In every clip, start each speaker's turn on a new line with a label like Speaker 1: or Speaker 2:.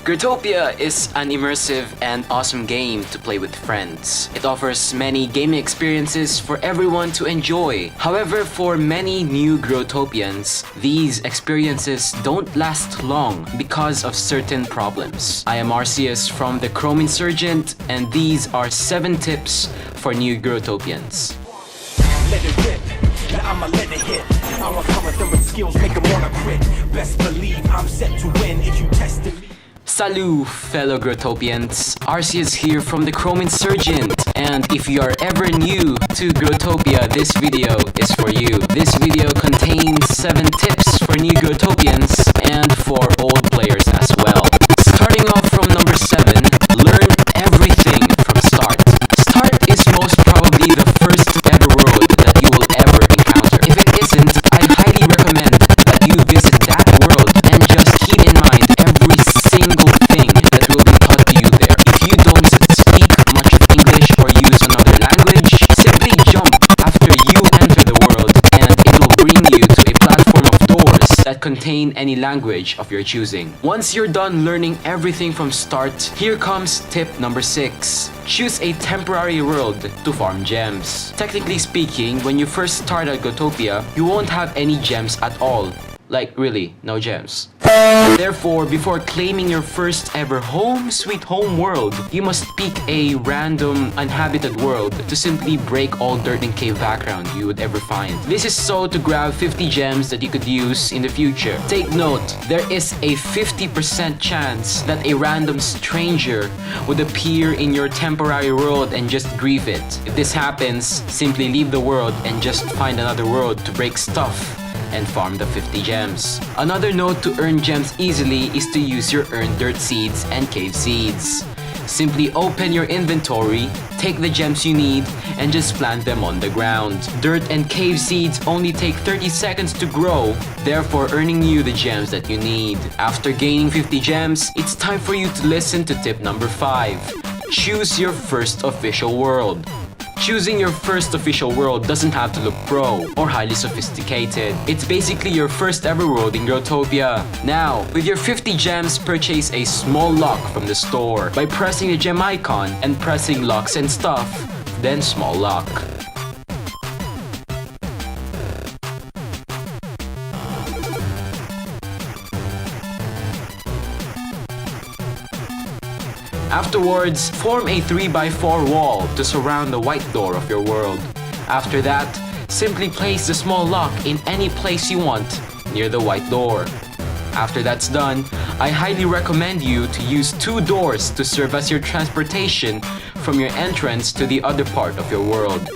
Speaker 1: Growtopia is an immersive and awesome game to play with friends. It offers many gaming experiences for everyone to enjoy. However, for many new Growtopians, these experiences don't last long because of certain problems. I am Ahrceus from TheChromeInsurgent, and these are 7 tips for new Growtopians.
Speaker 2: Let it rip, now I'ma let it hit. Our character and skills make them wanna quit. Best believe I'm set to win if you tested me.
Speaker 1: Salut, fellow Growtopians. Ahrceus here from TheChromeInsurgent, and if you are ever new to Growtopia, this video is for you. This video contains 7 tips for new Growtopians and for old players as well. Starting off from number 7, learn everything from start. Start is most probably the first ever world that you will ever encounter. If it isn't, I highly recommend that you visit that world and just keep in mind every single thing that will be taught to you there. If you don't speak much of English or use another language, simply jump after you enter the world and it will bring you to a platform of doors that contain any language of your choosing. Once you're done learning everything from start, here comes tip number 6. Choose a temporary world to farm gems. Technically speaking, when you first start at Growtopia, you won't have any gems at all. Like really, no gems. Therefore, before claiming your first ever home sweet home world, you must pick a random uninhabited world to simply break all dirt and cave background you would ever find. This is so to grab 50 gems that you could use in the future. Take note, there is a 50% chance that a random stranger would appear in your temporary world and just grief it. If this happens, simply leave the world and just find another world to break stuff and farm the 50 gems. Another note to earn gems easily is to use your earned dirt seeds and cave seeds. Simply open your inventory, take the gems you need, and just plant them on the ground. Dirt and cave seeds only take 30 seconds to grow, therefore earning you the gems that you need. After gaining 50 gems, it's time for you to listen to tip number 5. Choose your first official world. Choosing your first official world doesn't have to look pro or highly sophisticated. It's basically your first ever world in Growtopia. Now, with your 50 gems, purchase a small lock from the store by pressing the gem icon and pressing locks and stuff, then small lock. Afterwards, form a 3x4 wall to surround the white door of your world. After that, simply place the small lock in any place you want near the white door. After that's done, I highly recommend you to use 2 doors to serve as your transportation from your entrance to the other part of your world.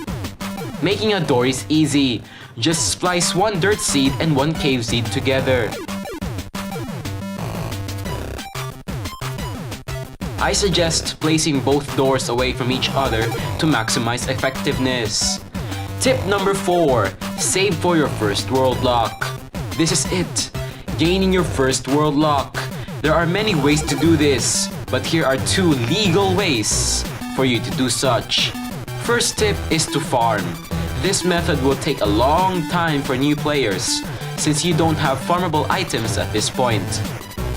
Speaker 1: Making a door is easy. Just splice 1 dirt seed and 1 cave seed together. I suggest placing both doors away from each other to maximize effectiveness. Tip number 4. Save for your first world lock. This is it. Gaining your first world lock. There are many ways to do this, but here are 2 legal ways for you to do such. First tip is to farm. This method will take a long time for new players, since you don't have farmable items at this point.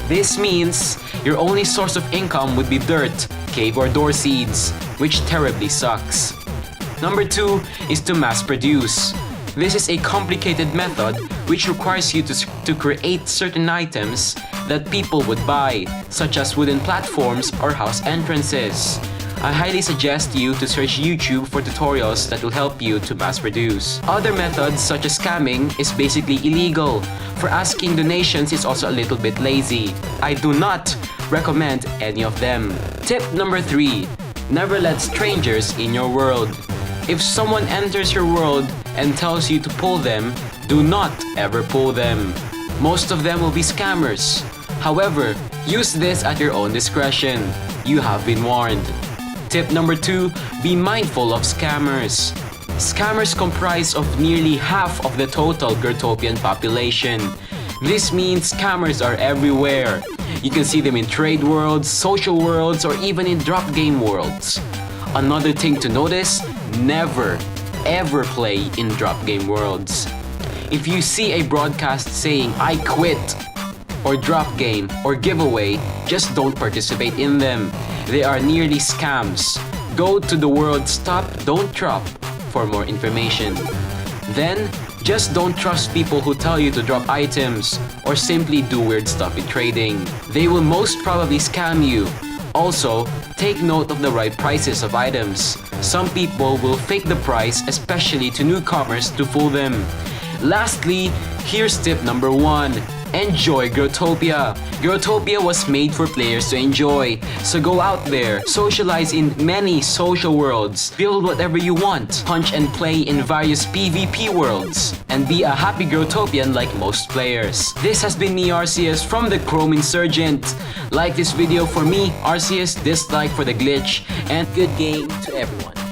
Speaker 1: This means your only source of income would be dirt, cave or door seeds, which terribly sucks. Number 2 is to mass produce. This is a complicated method which requires you to create certain items that people would buy, such as wooden platforms or house entrances. I highly suggest you to search YouTube for tutorials that will help you to mass produce. Other methods such as scamming is basically illegal. For asking donations is also a little bit lazy. I do not recommend any of them. Tip number 3. Never let strangers in your world. If someone enters your world and tells you to pull them, do not ever pull them. Most of them will be scammers. However, use this at your own discretion. You have been warned. Tip number 2. Be mindful of scammers. Scammers comprise of nearly half of the total Growtopian population. This means scammers are everywhere. You can see them in trade worlds, social worlds, or even in drop game worlds. Another thing to notice, never ever play in drop game worlds. If you see a broadcast saying, "I quit," or drop game or giveaway, just don't participate in them. They are nearly scams. Go to the world's top Don't Drop for more information. Then, just don't trust people who tell you to drop items or simply do weird stuff in trading. They will most probably scam you. Also, take note of the right prices of items. Some people will fake the price, especially to newcomers, to fool them. Lastly, here's tip number 1. Enjoy Growtopia. Growtopia was made for players to enjoy. So go out there, socialize in many social worlds, build whatever you want, punch and play in various PvP worlds, and be a happy Growtopian like most players. This has been me, Ahrceus, from the TheChromeInsurgent. Like this video for me, Ahrceus, dislike for the glitch, and good game to everyone.